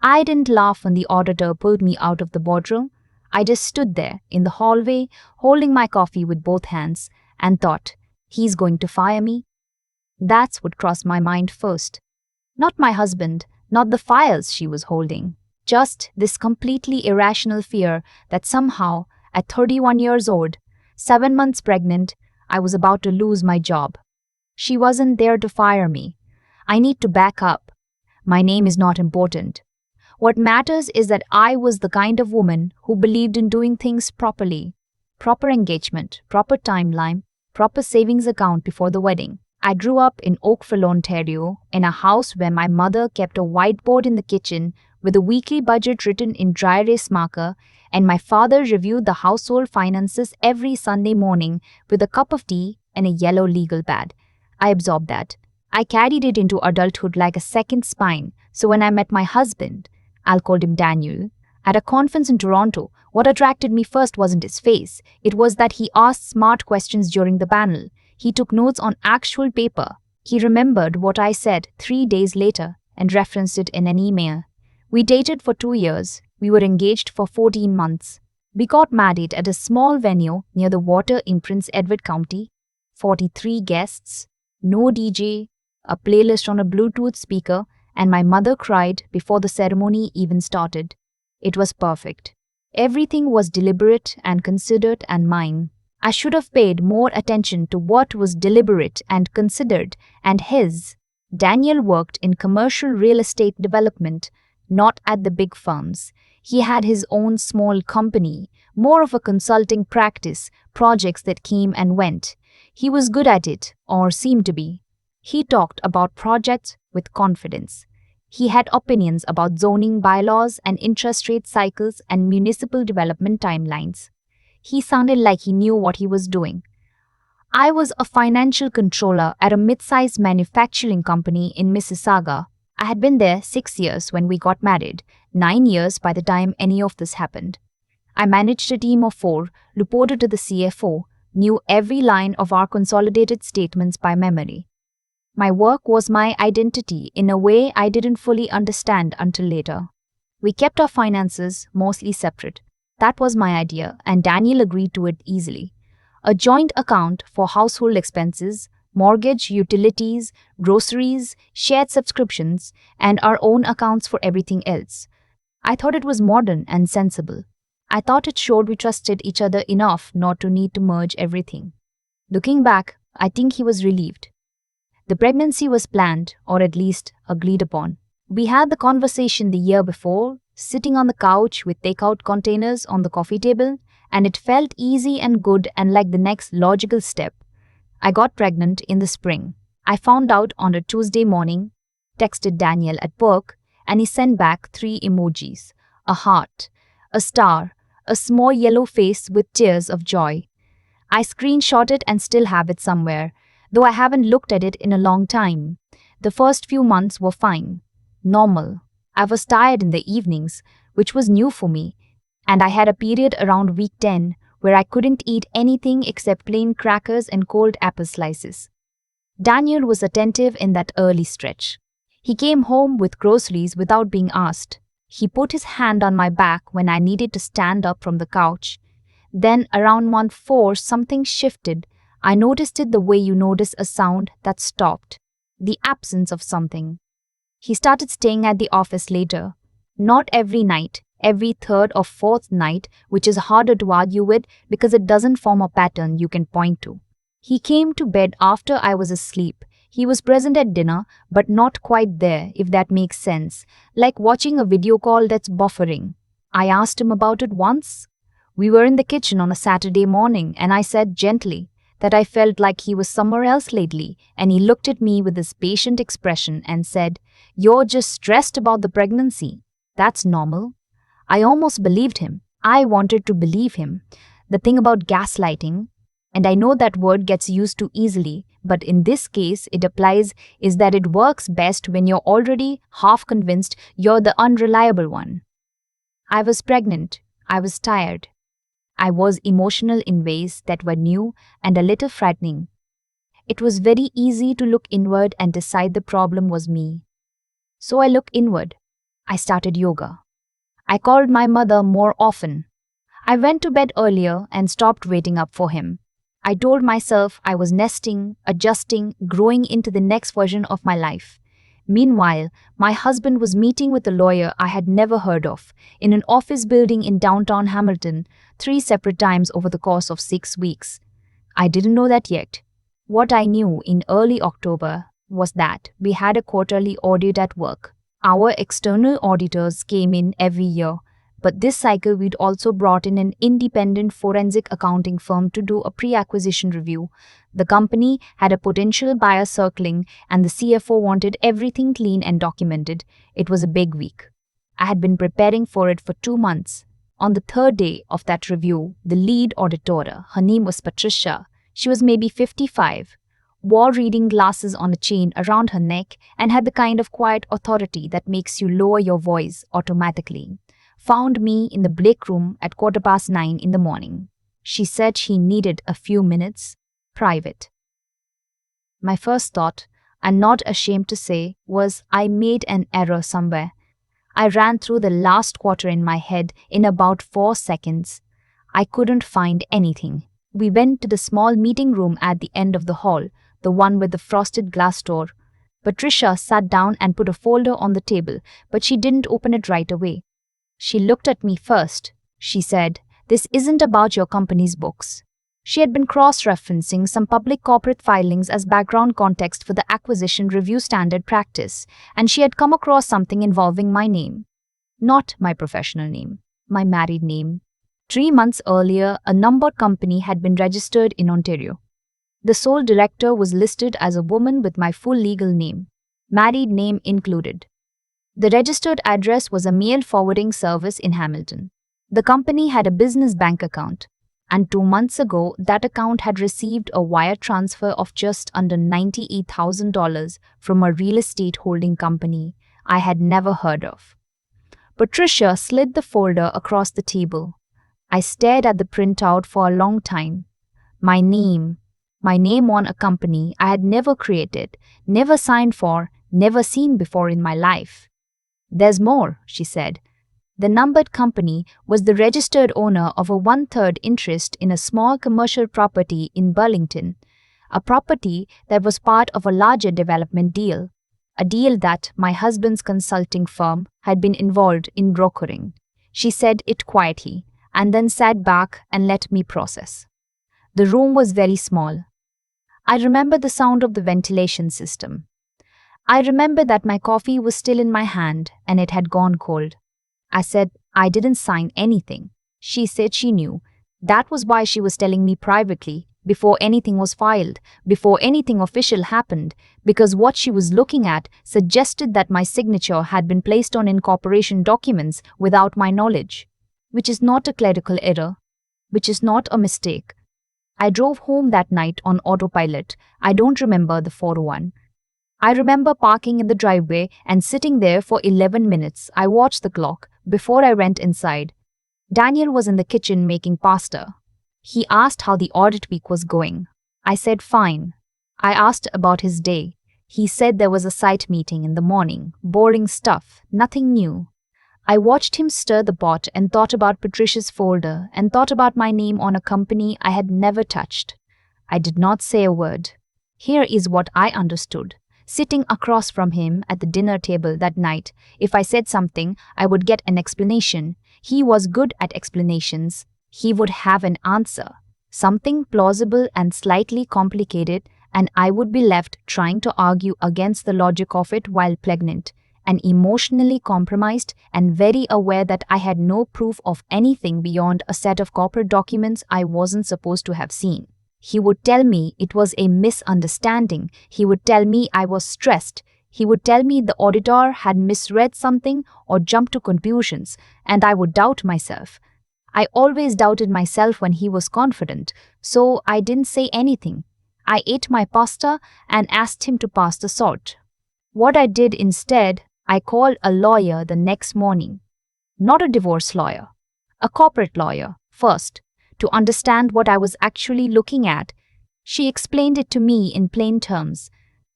I didn't laugh when the auditor pulled me out of the boardroom. I just stood there in the hallway, holding my coffee with both hands, and thought, he's going to fire me? That's what crossed my mind first. Not my husband, not the files she was holding. Just this completely irrational fear that somehow, at 31 years old, 7 months pregnant, I was about to lose my job. She wasn't there to fire me. I need to back up. My name is not important. What matters is that I was the kind of woman who believed in doing things properly. Proper engagement, proper timeline, proper savings account before the wedding. I grew up in Oakville, Ontario, in a house where my mother kept a whiteboard in the kitchen with a weekly budget written in dry erase marker, and my father reviewed the household finances every Sunday morning with a cup of tea and a yellow legal pad. I absorbed that. I carried it into adulthood like a second spine, so when I met my husband, I'll call him Daniel, at a conference in Toronto, what attracted me first wasn't his face. It was that he asked smart questions during the panel. He took notes on actual paper. He remembered what I said 3 days later and referenced it in an email. We dated for 2 years. We were engaged for 14 months. We got married at a small venue near the water in Prince Edward County. 43 guests, no DJ, a playlist on a Bluetooth speaker, and my mother cried before the ceremony even started. It was perfect. Everything was deliberate and considered and mine. I should have paid more attention to what was deliberate and considered and his. Daniel worked in commercial real estate development, not at the big firms. He had his own small company, more of a consulting practice, projects that came and went. He was good at it, or seemed to be. He talked about projects with confidence. He had opinions about zoning bylaws and interest rate cycles and municipal development timelines. He sounded like he knew what he was doing. I was a financial controller at a mid-sized manufacturing company in Mississauga. I had been there 6 years when we got married, 9 years by the time any of this happened. I managed a team of 4, reported to the CFO, knew every line of our consolidated statements by memory. My work was my identity in a way I didn't fully understand until later. We kept our finances mostly separate. That was my idea, and Daniel agreed to it easily. A joint account for household expenses, mortgage, utilities, groceries, shared subscriptions, and our own accounts for everything else. I thought it was modern and sensible. I thought it showed we trusted each other enough not to need to merge everything. Looking back, I think he was relieved. The pregnancy was planned, or at least agreed upon. We had the conversation the year before, sitting on the couch with takeout containers on the coffee table, and it felt easy and good and like the next logical step. I got pregnant in the spring. I found out on a Tuesday morning, texted Daniel at work, and he sent back 3 emojis: a heart, a star, a small yellow face with tears of joy. I screenshot it and still have it somewhere, though I haven't looked at it in a long time. The first few months were fine, normal. I was tired in the evenings, which was new for me, and I had a period around week 10 where I couldn't eat anything except plain crackers and cold apple slices. Daniel was attentive in that early stretch. He came home with groceries without being asked. He put his hand on my back when I needed to stand up from the couch. Then around month 4, something shifted. I noticed it the way you notice a sound that stopped, the absence of something. He started staying at the office later. Not every night, every 3rd or 4th night, which is harder to argue with because it doesn't form a pattern you can point to. He came to bed after I was asleep. He was present at dinner, but not quite there, if that makes sense, like watching a video call that's buffering. I asked him about it once. We were in the kitchen on a Saturday morning, and I said gently that I felt like he was somewhere else lately, and he looked at me with this patient expression and said, "You're just stressed about the pregnancy. That's normal." I almost believed him. I wanted to believe him. The thing about gaslighting, and I know that word gets used too easily, but in this case it applies, is that it works best when you're already half convinced you're the unreliable one. I was pregnant. I was tired. I was emotional in ways that were new and a little frightening. It was very easy to look inward and decide the problem was me. So I looked inward. I started yoga. I called my mother more often. I went to bed earlier and stopped waiting up for him. I told myself I was nesting, adjusting, growing into the next version of my life. Meanwhile, my husband was meeting with a lawyer I had never heard of in an office building in downtown Hamilton 3 separate times over the course of 6 weeks. I didn't know that yet. What I knew in early October was that we had a quarterly audit at work. Our external auditors came in every year, but this cycle we'd also brought in an independent forensic accounting firm to do a pre-acquisition review. The company had a potential buyer circling, and the CFO wanted everything clean and documented. It was a big week. I had been preparing for it for 2 months. On the third day of that review, the lead auditor, her name was Patricia, she was maybe 55, wore reading glasses on a chain around her neck, and had the kind of quiet authority that makes you lower your voice automatically, found me in the break room at 9:15 in the morning. She said she needed a few minutes, private. My first thought, I'm not ashamed to say, was I made an error somewhere. I ran through the last quarter in my head in about 4 seconds. I couldn't find anything. We went to the small meeting room at the end of the hall, the one with the frosted glass door. Patricia sat down and put a folder on the table, but she didn't open it right away. She looked at me first. She said, "This isn't about your company's books." She had been cross-referencing some public corporate filings as background context for the acquisition review standard practice, and she had come across something involving my name. Not my professional name, my married name. 3 months earlier, a numbered company had been registered in Ontario. The sole director was listed as a woman with my full legal name, married name included. The registered address was a mail forwarding service in Hamilton. The company had a business bank account, and 2 months ago, that account had received a wire transfer of just under $98,000 from a real estate holding company I had never heard of. Patricia slid the folder across the table. I stared at the printout for a long time. My name on a company I had never created, never signed for, never seen before in my life. "There's more," she said. The numbered company was the registered owner of a 1/3 interest in a small commercial property in Burlington, a property that was part of a larger development deal, a deal that my husband's consulting firm had been involved in brokering. She said it quietly, and then sat back and let me process. The room was very small. I remember the sound of the ventilation system. I remember that my coffee was still in my hand and it had gone cold. I said I didn't sign anything. She said she knew. That was why she was telling me privately, before anything was filed, before anything official happened, because what she was looking at suggested that my signature had been placed on incorporation documents without my knowledge, which is not a clerical error, which is not a mistake. I drove home that night on autopilot. I don't remember the 401. I remember parking in the driveway and sitting there for 11 minutes. I watched the clock before I went inside. Daniel was in the kitchen making pasta. He asked how the audit week was going. I said fine. I asked about his day. He said there was a site meeting in the morning. Boring stuff, nothing new. I watched him stir the pot and thought about Patricia's folder and thought about my name on a company I had never touched. I did not say a word. Here is what I understood. Sitting across from him at the dinner table that night, if I said something, I would get an explanation. He was good at explanations. He would have an answer, something plausible and slightly complicated, and I would be left trying to argue against the logic of it while pregnant and emotionally compromised and very aware that I had no proof of anything beyond a set of corporate documents I wasn't supposed to have seen. He would tell me it was a misunderstanding. He would tell me I was stressed. He would tell me the auditor had misread something or jumped to conclusions, and I would doubt myself. I always doubted myself when he was confident, so I didn't say anything. I ate my pasta and asked him to pass the salt. What I did instead, I called a lawyer the next morning. Not a divorce lawyer, a corporate lawyer, first, to understand what I was actually looking at. She explained it to me in plain terms.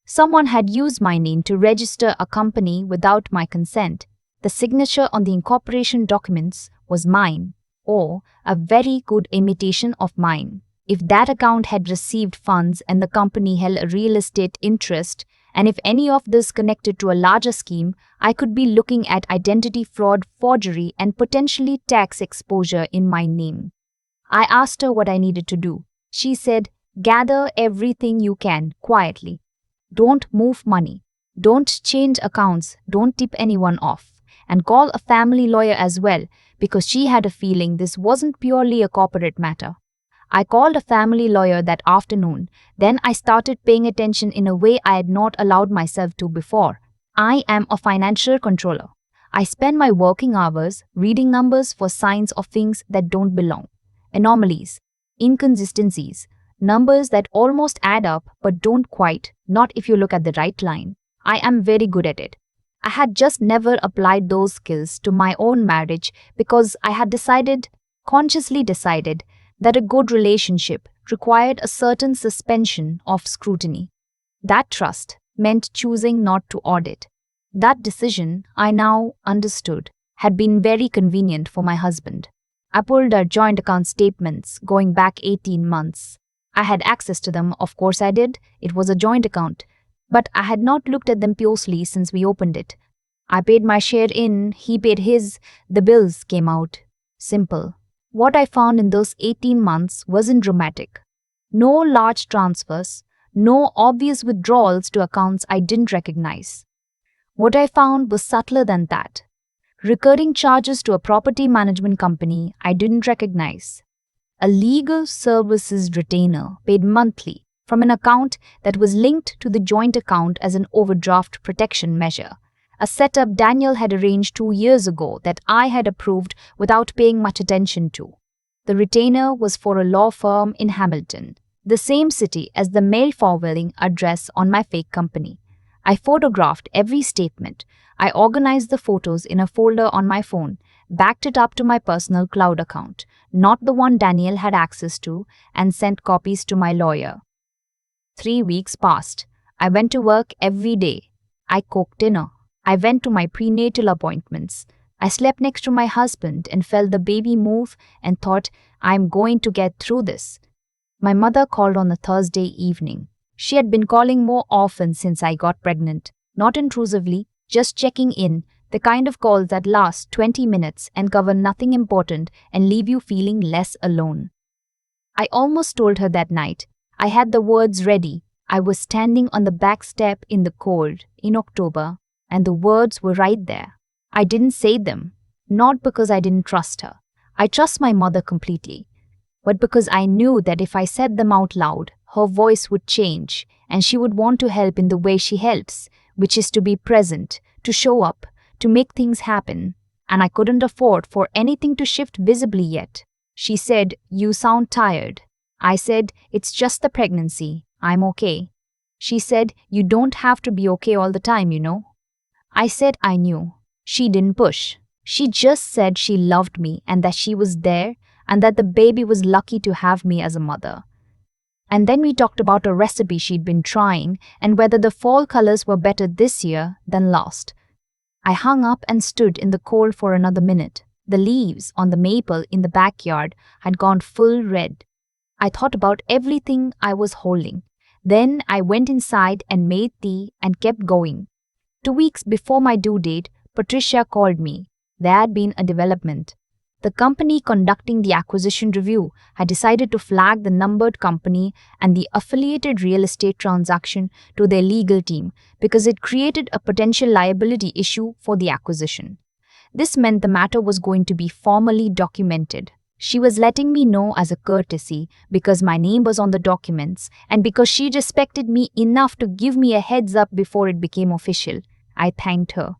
Someone had used my name to register a company without my consent. The signature on the incorporation documents was mine, or a very good imitation of mine. If that account had received funds and the company held a real estate interest, and if any of this connected to a larger scheme, I could be looking at identity fraud, forgery, and potentially tax exposure in my name. I asked her what I needed to do. She said, gather everything you can quietly. Don't move money. Don't change accounts. Don't tip anyone off. And call a family lawyer as well, because she had a feeling this wasn't purely a corporate matter. I called a family lawyer that afternoon. Then I started paying attention in a way I had not allowed myself to before. I am a financial controller. I spend my working hours reading numbers for signs of things that don't belong. Anomalies, inconsistencies, numbers that almost add up but don't quite, not if you look at the right line. I am very good at it. I had just never applied those skills to my own marriage because I had consciously decided, that a good relationship required a certain suspension of scrutiny. That trust meant choosing not to audit. That decision, I now understood, had been very convenient for my husband. I pulled our joint account statements going back 18 months. I had access to them, of course I did. It was a joint account. But I had not looked at them closely since we opened it. I paid my share in, he paid his, the bills came out. Simple. What I found in those 18 months wasn't dramatic. No large transfers, no obvious withdrawals to accounts I didn't recognize. What I found was subtler than that. Recurring charges to a property management company I didn't recognize. A legal services retainer paid monthly from an account that was linked to the joint account as an overdraft protection measure. A setup Daniel had arranged 2 years ago that I had approved without paying much attention to. The retainer was for a law firm in Hamilton, the same city as the mail forwarding address on my fake company. I photographed every statement. I organized the photos in a folder on my phone, backed it up to my personal cloud account, not the one Daniel had access to, and sent copies to my lawyer. 3 weeks passed. I went to work every day. I cooked dinner. I went to my prenatal appointments. I slept next to my husband and felt the baby move and thought, I'm going to get through this. My mother called on a Thursday evening. She had been calling more often since I got pregnant, not intrusively, just checking in, the kind of calls that last 20 minutes and cover nothing important and leave you feeling less alone. I almost told her that night. I had the words ready. I was standing on the back step in the cold in October. And the words were right there. I didn't say them, not because I didn't trust her. I trust my mother completely. But because I knew that if I said them out loud, her voice would change and she would want to help in the way she helps, which is to be present, to show up, to make things happen. And I couldn't afford for anything to shift visibly yet. She said, you sound tired. I said, it's just the pregnancy. I'm okay. She said, you don't have to be okay all the time, you know. I said I knew. She didn't push. She just said she loved me and that she was there and that the baby was lucky to have me as a mother. And then we talked about a recipe she'd been trying and whether the fall colors were better this year than last. I hung up and stood in the cold for another minute. The leaves on the maple in the backyard had gone full red. I thought about everything I was holding. Then I went inside and made tea and kept going. 2 weeks before my due date, Patricia called me. There had been a development. The company conducting the acquisition review had decided to flag the numbered company and the affiliated real estate transaction to their legal team because it created a potential liability issue for the acquisition. This meant the matter was going to be formally documented. She was letting me know as a courtesy because my name was on the documents and because she respected me enough to give me a heads up before it became official. I thanked her.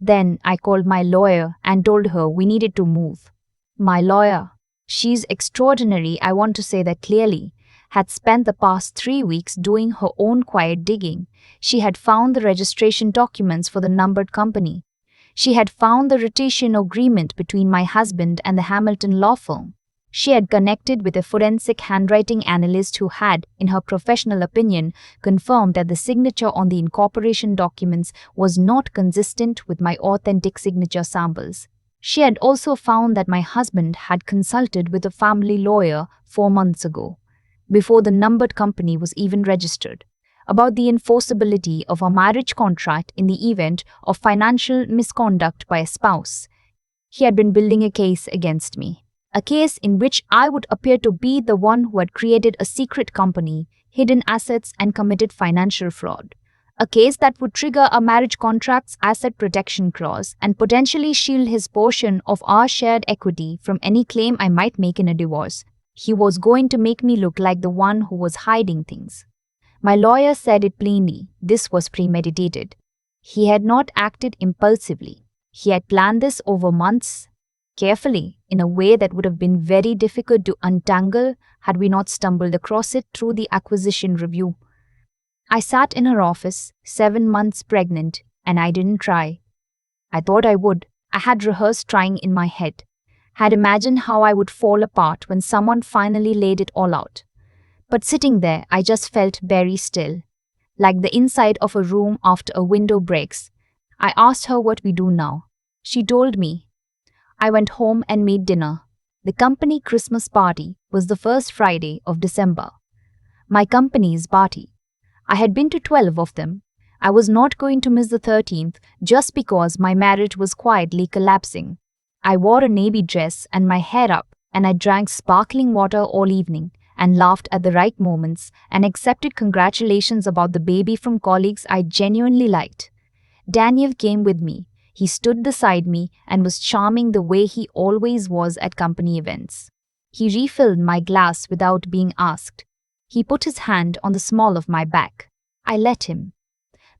Then I called my lawyer and told her we needed to move. My lawyer, she's extraordinary, I want to say that clearly, had spent the past 3 weeks doing her own quiet digging. She had found the registration documents for the numbered company. She had found the rotation agreement between my husband and the Hamilton law firm. She had connected with a forensic handwriting analyst who had, in her professional opinion, confirmed that the signature on the incorporation documents was not consistent with my authentic signature samples. She had also found that my husband had consulted with a family lawyer 4 months ago, before the numbered company was even registered, about the enforceability of a marriage contract in the event of financial misconduct by a spouse. He had been building a case against me, a case in which I would appear to be the one who had created a secret company, hidden assets, and committed financial fraud. A case that would trigger a marriage contract's asset protection clause and potentially shield his portion of our shared equity from any claim I might make in a divorce. He was going to make me look like the one who was hiding things. My lawyer said it plainly. This was premeditated. He had not acted impulsively. He had planned this over months, carefully, in a way that would have been very difficult to untangle had we not stumbled across it through the acquisition review. I sat in her office, 7 months pregnant, and I didn't try. I thought I would. I had rehearsed trying in my head, had imagined how I would fall apart when someone finally laid it all out. But sitting there, I just felt very still, like the inside of a room after a window breaks. I asked her what we do now. She told me. I went home and made dinner. The company Christmas party was the first Friday of December. My company's party. I had been to 12 of them. I was not going to miss the 13th just because my marriage was quietly collapsing. I wore a navy dress and my hair up, and I drank sparkling water all evening and laughed at the right moments and accepted congratulations about the baby from colleagues I genuinely liked. Daniel came with me. He stood beside me and was charming the way he always was at company events. He refilled my glass without being asked. He put his hand on the small of my back. I let him.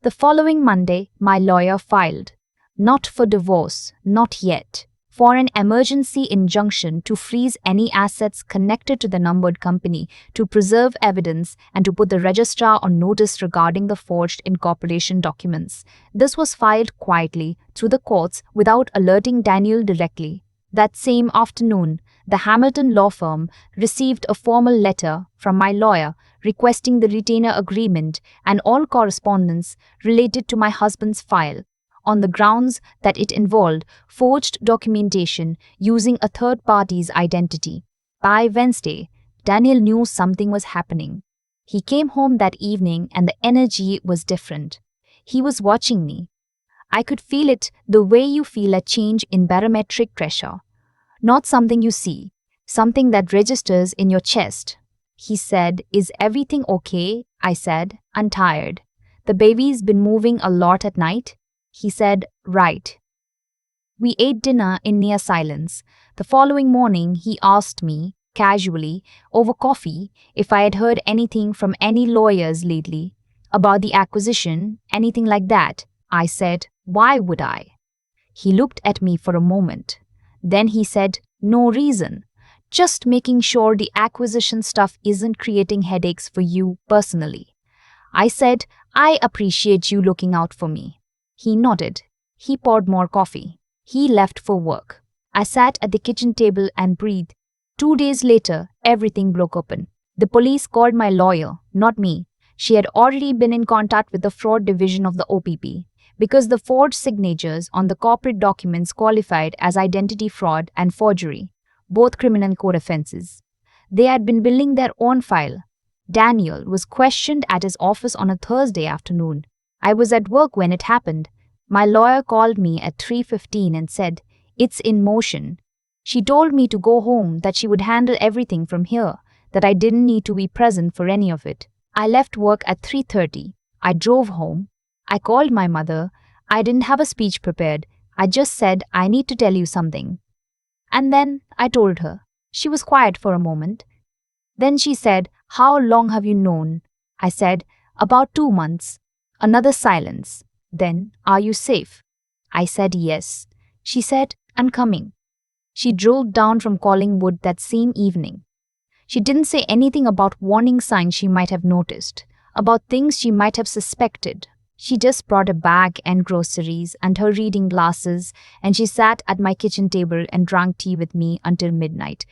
The following Monday, my lawyer filed. Not for divorce, not yet. For an emergency injunction to freeze any assets connected to the numbered company, to preserve evidence, and to put the registrar on notice regarding the forged incorporation documents. This was filed quietly through the courts without alerting Daniel directly. That same afternoon, the Hamilton law firm received a formal letter from my lawyer requesting the retainer agreement and all correspondence related to my husband's file, on the grounds that it involved forged documentation using a third party's identity. By Wednesday, Daniel knew something was happening. He came home that evening and the energy was different. He was watching me. I could feel it the way you feel a change in barometric pressure. Not something you see, something that registers in your chest. He said, "Is everything okay?" I said, "I'm tired. The baby's been moving a lot at night." He said, "Right." We ate dinner in near silence. The following morning, he asked me, casually, over coffee, if I had heard anything from any lawyers lately, about the acquisition, anything like that. I said, "Why would I?" He looked at me for a moment. Then he said, "No reason. Just making sure the acquisition stuff isn't creating headaches for you personally." I said, "I appreciate you looking out for me." He nodded. He poured more coffee. He left for work. I sat at the kitchen table and breathed. 2 days later, everything broke open. The police called my lawyer, not me. She had already been in contact with the fraud division of the OPP, because the forged signatures on the corporate documents qualified as identity fraud and forgery, both criminal code offenses. They had been building their own file. Daniel was questioned at his office on a Thursday afternoon. I was at work when it happened. My lawyer called me at 3:15 and said, "It's in motion." She told me to go home, that she would handle everything from here, that I didn't need to be present for any of it. I left work at 3:30. I drove home. I called my mother. I didn't have a speech prepared. I just said, "I need to tell you something." And then I told her. She was quiet for a moment. Then she said, "How long have you known?" I said, "About 2 months." Another silence. Then, "Are you safe?" I said yes. She said, "I'm coming." She drove down from Collingwood that same evening. She didn't say anything about warning signs she might have noticed, about things she might have suspected. She just brought a bag and groceries and her reading glasses, and she sat at my kitchen table and drank tea with me until midnight.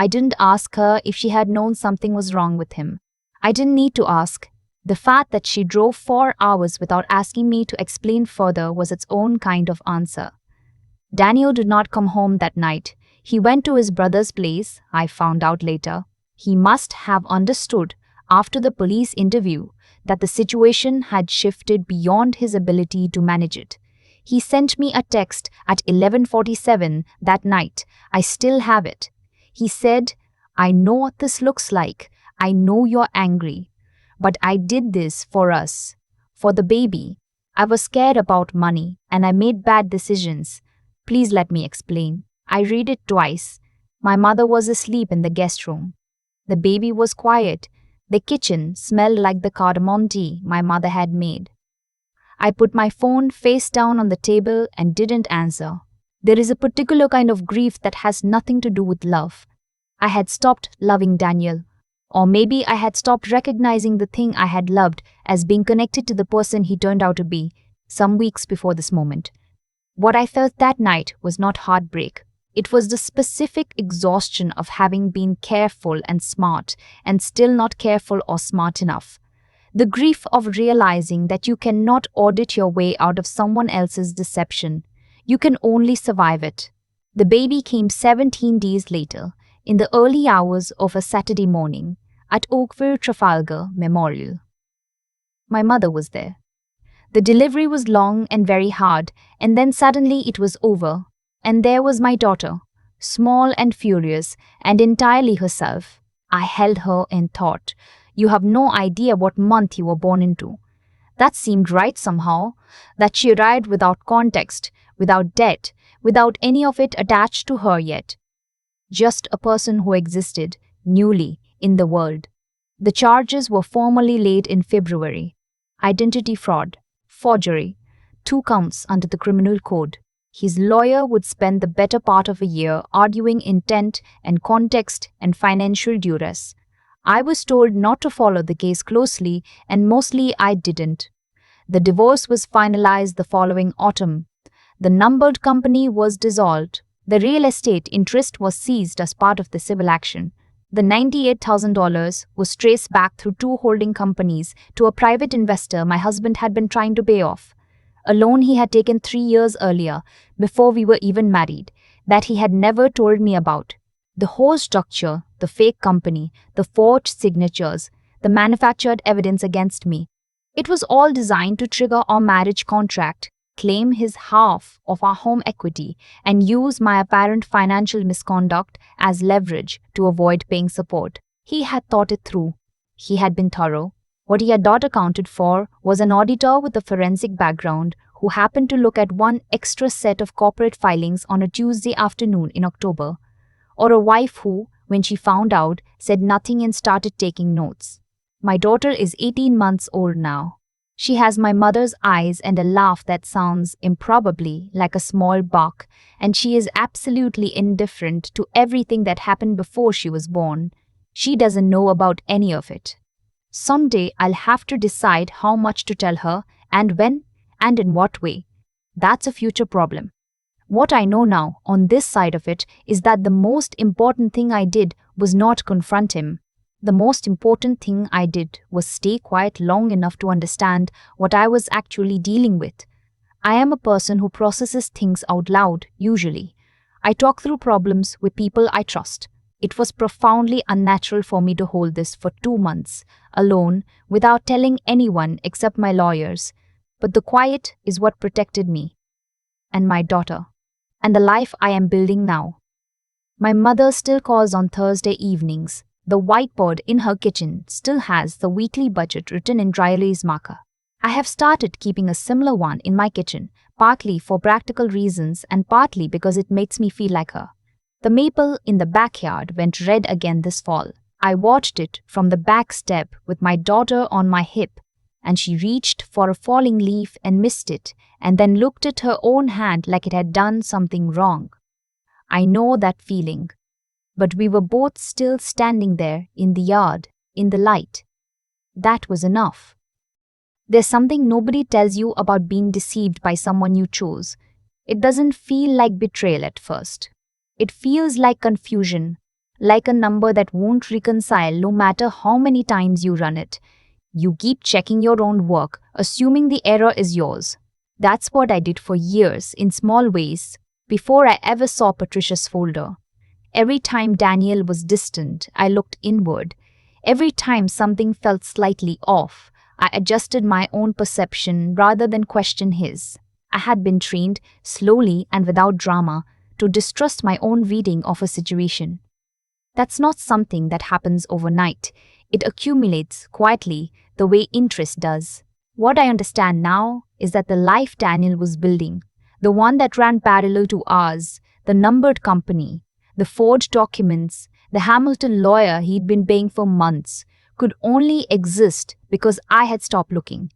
I didn't ask her if she had known something was wrong with him. I didn't need to ask. The fact that she drove 4 hours without asking me to explain further was its own kind of answer. Daniel did not come home that night. He went to his brother's place, I found out later. He must have understood, after the police interview, that the situation had shifted beyond his ability to manage it. He sent me a text at 11:47 that night. I still have it. He said, "I know what this looks like. I know you're angry. But I did this for us. For the baby. I was scared about money and I made bad decisions. Please let me explain." I read it twice. My mother was asleep in the guest room. The baby was quiet. The kitchen smelled like the cardamom tea my mother had made. I put my phone face down on the table and didn't answer. There is a particular kind of grief that has nothing to do with love. I had stopped loving Daniel. Or maybe I had stopped recognizing the thing I had loved as being connected to the person he turned out to be, some weeks before this moment. What I felt that night was not heartbreak. It was the specific exhaustion of having been careful and smart and still not careful or smart enough. The grief of realizing that you cannot audit your way out of someone else's deception. You can only survive it. The baby came 17 days later, in the early hours of a Saturday morning, at Oakville Trafalgar Memorial. My mother was there. The delivery was long and very hard, and then suddenly it was over. And there was my daughter, small and furious, and entirely herself. I held her and thought, "You have no idea what month you were born into." That seemed right somehow, that she arrived without context, without debt, without any of it attached to her yet. Just a person who existed, newly, in the world. The charges were formally laid in February. Identity fraud, forgery, 2 counts under the criminal code. His lawyer would spend the better part of a year arguing intent and context and financial duress. I was told not to follow the case closely, and mostly I didn't. The divorce was finalized the following autumn. The numbered company was dissolved. The real estate interest was seized as part of the civil action. The $98,000 was traced back through 2 holding companies to a private investor my husband had been trying to pay off. A loan he had taken 3 years earlier, before we were even married, that he had never told me about. The whole structure, the fake company, the forged signatures, the manufactured evidence against me. It was all designed to trigger our marriage contract, claim his half of our home equity, and use my apparent financial misconduct as leverage to avoid paying support. He had thought it through. He had been thorough. What he had not accounted for was an auditor with a forensic background who happened to look at one extra set of corporate filings on a Tuesday afternoon in October, or a wife who, when she found out, said nothing and started taking notes. My daughter is 18 months old now. She has my mother's eyes and a laugh that sounds improbably like a small bark, and she is absolutely indifferent to everything that happened before she was born. She doesn't know about any of it. Someday I'll have to decide how much to tell her, and when, and in what way. That's a future problem. What I know now, on this side of it, is that the most important thing I did was not confront him. The most important thing I did was stay quiet long enough to understand what I was actually dealing with. I am a person who processes things out loud, usually. I talk through problems with people I trust. It was profoundly unnatural for me to hold this for 2 months, alone, without telling anyone except my lawyers. But the quiet is what protected me. And my daughter. And the life I am building now. My mother still calls on Thursday evenings. The whiteboard in her kitchen still has the weekly budget written in dry erase marker. I have started keeping a similar one in my kitchen, partly for practical reasons and partly because it makes me feel like her. The maple in the backyard went red again this fall. I watched it from the back step with my daughter on my hip, and she reached for a falling leaf and missed it, and then looked at her own hand like it had done something wrong. I know that feeling. But we were both still standing there in the yard, in the light. That was enough. There's something nobody tells you about being deceived by someone you chose. It doesn't feel like betrayal at first. It feels like confusion, like a number that won't reconcile no matter how many times you run it. You keep checking your own work, assuming the error is yours. That's what I did for years, in small ways, before I ever saw Patricia's folder. Every time Daniel was distant, I looked inward. Every time something felt slightly off, I adjusted my own perception rather than question his. I had been trained, slowly and without drama, to distrust my own reading of a situation. That's not something that happens overnight. It accumulates quietly, the way interest does. What I understand now is that the life Daniel was building, the one that ran parallel to ours, the numbered company, the forged documents, the Hamilton lawyer he'd been paying for months, could only exist because I had stopped looking.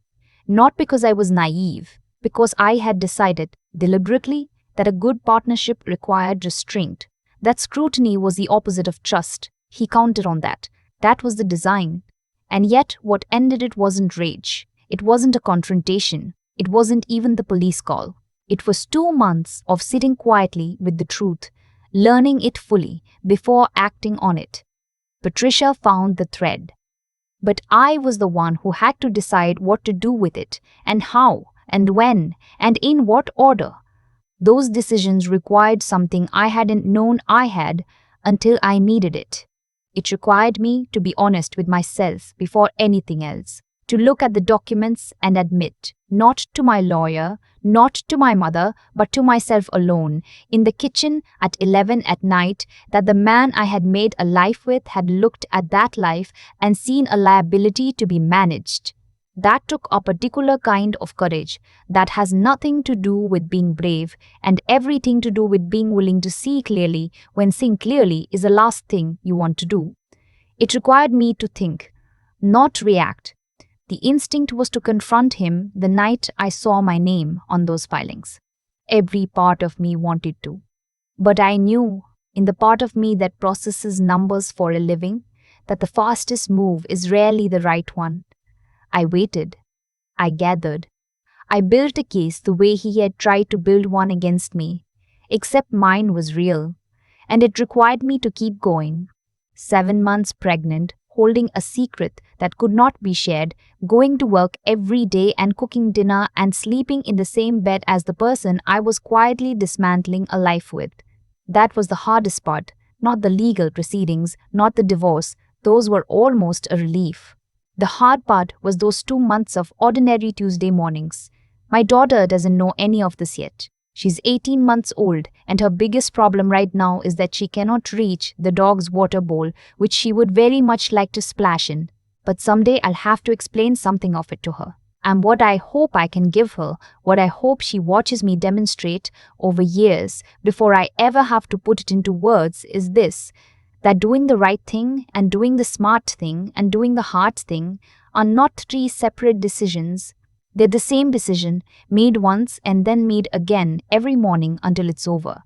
Not because I was naive, because I had decided, deliberately, that a good partnership required restraint. That scrutiny was the opposite of trust. He counted on that. That was the design. And yet, what ended it wasn't rage. It wasn't a confrontation. It wasn't even the police call. It was 2 months of sitting quietly with the truth, learning it fully before acting on it. Patricia found the thread. But I was the one who had to decide what to do with it, and how, and when, and in what order. Those decisions required something I hadn't known I had until I needed it. It required me to be honest with myself before anything else, to look at the documents and admit, not to my lawyer, not to my mother, but to myself alone, in the kitchen at 11 at night, that the man I had made a life with had looked at that life and seen a liability to be managed. That took a particular kind of courage that has nothing to do with being brave and everything to do with being willing to see clearly when seeing clearly is the last thing you want to do. It required me to think, not react. The instinct was to confront him the night I saw my name on those filings. Every part of me wanted to. But I knew, in the part of me that processes numbers for a living, that the fastest move is rarely the right one. I waited. I gathered. I built a case the way he had tried to build one against me, except mine was real, and it required me to keep going. 7 months pregnant, holding a secret that could not be shared, going to work every day and cooking dinner and sleeping in the same bed as the person I was quietly dismantling a life with. That was the hardest part, not the legal proceedings, not the divorce. Those were almost a relief. The hard part was those 2 months of ordinary Tuesday mornings. My daughter doesn't know any of this yet. She's 18 months old, and her biggest problem right now is that she cannot reach the dog's water bowl, which she would very much like to splash in. But someday I'll have to explain something of it to her. And what I hope I can give her, what I hope she watches me demonstrate over years before I ever have to put it into words, is this: that doing the right thing and doing the smart thing and doing the hard thing are not 3 separate decisions. They're the same decision, made once and then made again every morning until it's over.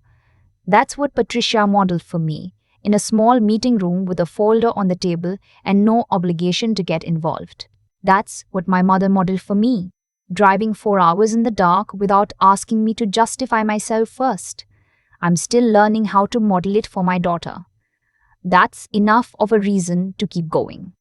That's what Patricia modeled for me, in a small meeting room with a folder on the table and no obligation to get involved. That's what my mother modeled for me, driving 4 hours in the dark without asking me to justify myself first. I'm still learning how to model it for my daughter. That's enough of a reason to keep going.